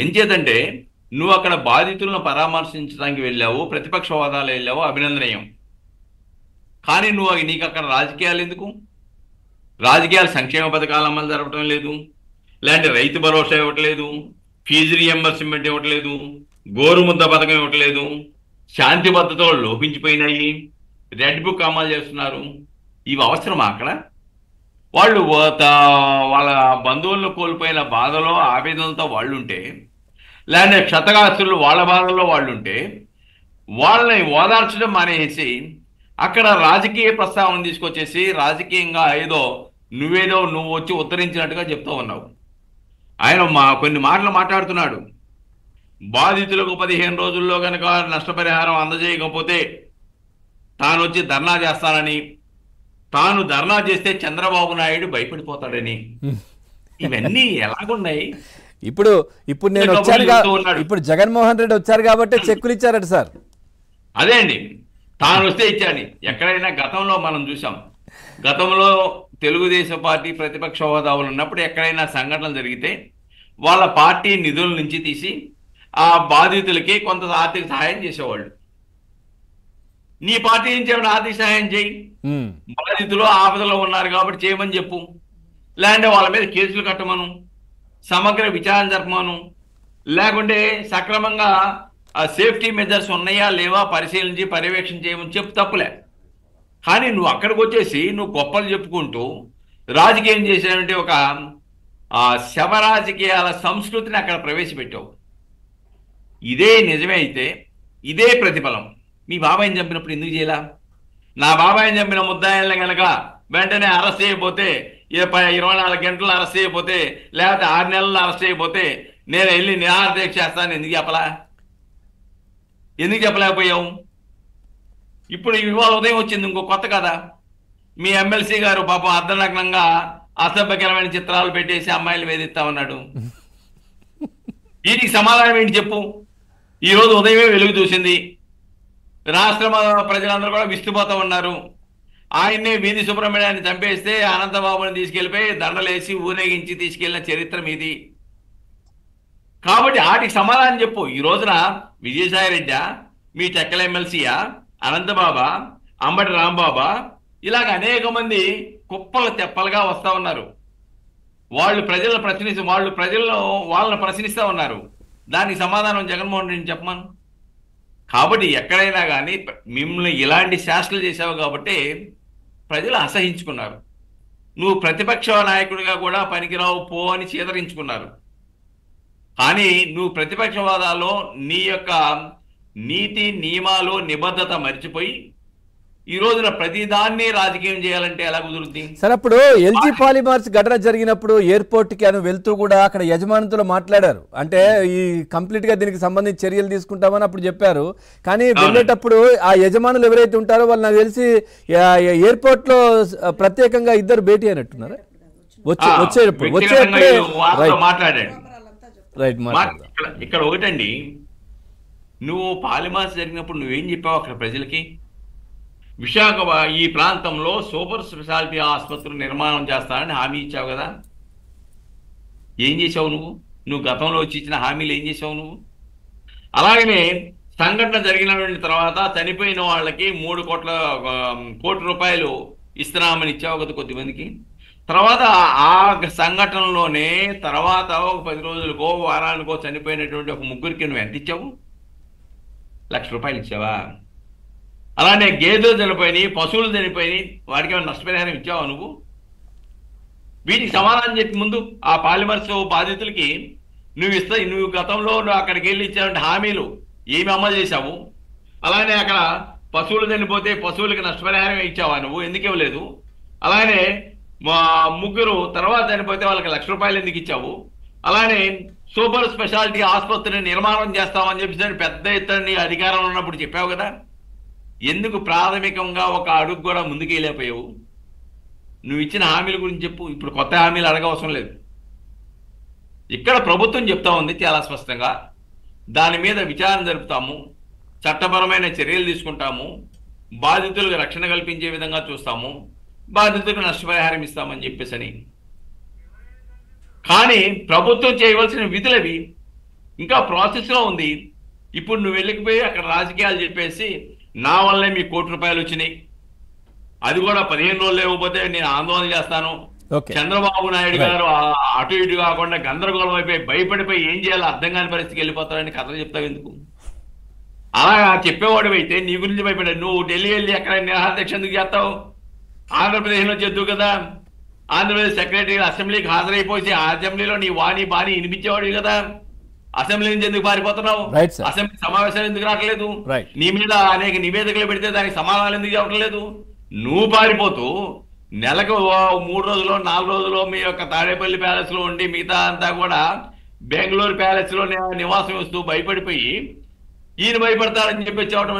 ఏం చేతంటే నువ్వు అక్కడ బాధితులను పరామర్శించడానికి వెళ్ళావు, ప్రతిపక్ష హోదాలో వెళ్ళావు, అభినందనీయం. కానీ నీకు అక్కడ రాజకీయాలు ఎందుకు? రాజకీయాలు సంక్షేమ పథకాలు అమలు జరపడం లేదు, లేదంటే రైతు భరోసా ఇవ్వట్లేదు, ఫీజు రియంబర్స్మెంట్ ఇవ్వట్లేదు, గోరుముద్ద పథకం ఇవ్వట్లేదు, శాంతి భద్రతలు లోపించిపోయినాయి, రెడ్ బుక్ అమలు చేస్తున్నారు. ఇవి అవసరమా అక్కడ? వాళ్ళు వాళ్ళ బంధువులను కోల్పోయిన బాధలో ఆవేదనలతో వాళ్ళుంటే, లేదంటే క్షతగాస్తులు వాళ్ళ బాధల్లో వాళ్ళుంటే, వాళ్ళని ఓదార్చడం మానేసి అక్కడ రాజకీయ ప్రస్తావన తీసుకొచ్చేసి రాజకీయంగా నువ్వు వచ్చి ఉత్తరించినట్టుగా చెప్తూ ఉన్నావు. ఆయన కొన్ని మాటలు మాట్లాడుతున్నాడు. బాధితులకు 15 రోజుల్లో కనుక నష్టపరిహారం అందజేయకపోతే తాను వచ్చి ధర్నా చేస్తానని, తాను ధర్నా చేస్తే చంద్రబాబు నాయుడు భయపడిపోతాడని. ఇవన్నీ ఎలాగున్నాయి? ఇప్పుడు నేను వచ్చాను, ఇప్పుడు జగన్మోహన్ రెడ్డి వచ్చారు కాబట్టి చెక్కులు ఇచ్చారట సార్. అదే అండి, తాను వస్తే ఇచ్చాడు. ఎక్కడైనా గతంలో మనం చూసాం, గతంలో తెలుగుదేశం పార్టీ ప్రతిపక్ష హోదాలు ఉన్నప్పుడు ఎక్కడైనా సంఘటనలు జరిగితే వాళ్ళ పార్టీ నిధుల నుంచి తీసి ఆ బాధితులకి కొంత ఆర్థిక సహాయం చేసేవాళ్ళు. నీ పార్టీ నుంచి ఏమైనా ఆర్థిక సహాయం చేయి, బాధితులు ఆపదలో ఉన్నారు కాబట్టి చేయమని చెప్పు, లేదంటే వాళ్ళ మీద కేసులు కట్టమను, సమగ్ర విచారణ జరపమను, లేకుంటే సక్రమంగా సేఫ్టీ మెజర్స్ ఉన్నాయా లేవా పరిశీలించి పర్యవేక్షణ చేయమని చెప్పు, తప్పులే. కానీ నువ్వు అక్కడికి వచ్చేసి నువ్వు గొప్పలు చెప్పుకుంటూ రాజకీయం చేసేటువంటి ఒక శవ రాజకీయాల సంస్కృతిని అక్కడ ప్రవేశపెట్టావు. ఇదే నిజమే అయితే ఇదే ప్రతిఫలం మీ బాబాయిని చంపినప్పుడు ఎందుకు చేయాల? నా బాబాయిని చంపిన ముద్దాయిల్ని కనుక వెంటనే అరెస్ట్ చేయకపోతే, 24 గంటలు అరెస్ట్ చేయకపోతే, లేకపోతే 6 నెలలు అరెస్ట్ చేయకపోతే నేను వెళ్ళి నిరాహార దీక్ష చేస్తాను ఎందుకు చెప్పలా? ఎందుకు చెప్పలేకపోయావు? ఇప్పుడు ఇవాళ ఉదయం వచ్చింది ఇంకో కొత్త కథ. మీ ఎమ్మెల్సీ గారు పాపం అర్ధనగ్నంగా అసభ్యకరమైన చిత్రాలు పెట్టేసి అమ్మాయిలు వేధిస్తా ఉన్నాడు. వీటికి సమాధానం ఏంటి చెప్పు? ఈ రోజు ఉదయమే వెలుగు చూసింది. రాష్ట్ర ప్రజలందరూ కూడా విస్తుపోతూ ఉన్నారు. ఆయన్నే వీధి సుబ్రహ్మణ్యాన్ని చంపేస్తే అనంతబాబుని తీసుకెళ్లిపోయి దండలేసి ఊరేగించి తీసుకెళ్లిన చరిత్ర మీది. కాబట్టి వాటికి సమాధానం చెప్పు. ఈ రోజున విజయసాయిరెడ్డి, మీ చెక్కల ఎమ్మెల్సీయా, అనంతబాబా, అంబటి రాంబాబా, ఇలాగ అనేక మంది కుప్పలు తెప్పలుగా వస్తా ఉన్నారు. వాళ్ళని ప్రశ్నిస్తూ ఉన్నారు. దానికి సమాధానం జగన్మోహన్ రెడ్డి చెప్పమను. కాబట్టి ఎక్కడైనా కానీ మిమ్మల్ని ఇలాంటి శాసనలు చేసావు కాబట్టి ప్రజలు అసహించుకున్నారు. నువ్వు ప్రతిపక్ష నాయకుడిగా కూడా పనికిరావు పో అని చేదరించుకున్నారు. కానీ నువ్వు ప్రతిపక్ష హోదాలో నీ యొక్క నీతి నియమాలు నిబద్ధత మర్చిపోయి ఈ రోజున ప్రతిదాన్ని రాజకీయం చేయాలంటే ఎలా కుదురుద్ది? సార్, అప్పుడు ఎల్జీ పాలిమర్స్ ఘటన జరిగినప్పుడు ఎయిర్పోర్ట్ కి వెళ్తూ కూడా అక్కడ యజమానితో మాట్లాడారు. అంటే ఈ కంప్లీట్ గా దీనికి సంబంధించి చర్యలు తీసుకుంటామని అప్పుడు చెప్పారు. కానీ వెళ్ళేటప్పుడు ఆ యజమానులు ఎవరైతే ఉంటారో వాళ్ళు నాకు తెలిసి ఎయిర్పోర్ట్ లో ప్రత్యేకంగా ఇద్దరు భేటీ అయినట్టున్నారు. ఇక్కడ ఒకటండి, నువ్వు పాలిమార్స్ జరిగినప్పుడు నువ్వేం చెప్పావు అక్కడ ప్రజలకి? విశాఖ ఈ ప్రాంతంలో సూపర్ స్పెషాలిటీ ఆసుపత్రులు నిర్మాణం చేస్తానని హామీ ఇచ్చావు కదా. ఏం చేసావు నువ్వు గతంలో వచ్చి ఇచ్చిన హామీలు ఏం చేసావు నువ్వు? అలాగనే సంఘటన జరిగిన తర్వాత చనిపోయిన వాళ్ళకి 3 కోట్ల రూపాయలు ఇస్తున్నామని ఇచ్చావు కదా కొద్దిమందికి. తర్వాత ఆ సంఘటనలోనే తర్వాత ఒక 10 రోజులకో వారానికో చనిపోయినటువంటి ఒక ముగ్గురికి నువ్వు ఎంత ఇచ్చావు? 1,00,000 రూపాయలు ఇచ్చావా? అలానే గేదెలు చనిపోయినాయి, పశువులు చనిపోయినాయి, వాడికి ఏమైనా నష్టపరిహారం ఇచ్చావా నువ్వు? వీటికి సమాధానం చెప్పి ముందు ఆ పాలిమర్స్ బాధితులకి నువ్వు గతంలో అక్కడికి వెళ్ళి ఇచ్చావంటే హామీలు ఏమి అమలు చేశావు? అలానే అక్కడ పశువులు చనిపోతే పశువులకి నష్టపరిహారం ఇచ్చావా నువ్వు? ఎందుకు ఇవ్వలేదు? అలానే ముగ్గురు తర్వాత చనిపోతే వాళ్ళకి 1,00,000 రూపాయలు ఎందుకు ఇచ్చావు? అలానే సూపర్ స్పెషాలిటీ ఆసుపత్రిని నిర్మాణం చేస్తామని చెప్పి పెద్ద ఎత్తున అధికారంలో ఉన్నప్పుడు చెప్పావు కదా. ఎందుకు ప్రాథమికంగా ఒక అడుగు కూడా ముందుకు వెళ్ళిపోయావు? నువ్వు ఇచ్చిన హామీల గురించి చెప్పు. ఇప్పుడు కొత్త హామీలు అడగవసరం లేదు. ఇక్కడ ప్రభుత్వం చెప్తా ఉంది చాలా స్పష్టంగా, దాని మీద విచారణ జరుపుతాము, చట్టపరమైన చర్యలు తీసుకుంటాము, బాధితులకు రక్షణ కల్పించే విధంగా చూస్తాము, బాధితులకు నష్టపరిహారం ఇస్తామని చెప్పేసని. కానీ ప్రభుత్వం చేయవలసిన విధులవి ఇంకా ప్రాసెస్ లో ఉంది. ఇప్పుడు నువ్వు వెళ్ళిపోయి అక్కడ రాజకీయాలు చెప్పేసి నా వల్లే మీ ₹1,00,00,000 వచ్చినాయి, అది కూడా 15 రోజులు ఇవ్వకపోతే నేను ఆందోళన చేస్తాను, ఓకే. చంద్రబాబు నాయుడు గారు అటు ఇటు కాకుండా గందరగోళం అయిపోయి భయపడిపోయి ఏం చేయాలో అర్థం కాని పరిస్థితికి వెళ్ళిపోతారని కథలు చెప్తావు ఎందుకు? అలా చెప్పేవాడు అయితే నీ గురించి భయపడ్డా. నువ్వు ఢిల్లీ వెళ్ళి ఎక్కడ నిరాహార దీక్ష ఎందుకు చేస్తావు? ఆంధ్రప్రదేశ్లో చేద్దు కదా. ఆంధ్రప్రదేశ్ సెక్రటరీ అసెంబ్లీకి హాజరైపోయి ఆ అసెంబ్లీలో నీ వాణి బాణి వినిపించేవాడు కదా. అసెంబ్లీ నుంచి ఎందుకు పారిపోతున్నావు? Right sir. అసెంబ్లీ సమావేశాలు ఎందుకు రావట్లేదు? రైట్. నీ మీద అనేక నివేదికలు పెడితే దానికి సమాధానాలు ఎందుకు చెప్పట్లేదు? నువ్వు పారిపోతూ నెలకు 3 రోజులు 4 రోజులు మీ యొక్క తాడేపల్లి ప్యాలెస్ లో ఉండి మిగతా అంతా కూడా బెంగళూరు ప్యాలెస్ లో నివాసం వస్తూ భయపడిపోయి ఈయన భయపడతారని చెప్పి చెప్పడం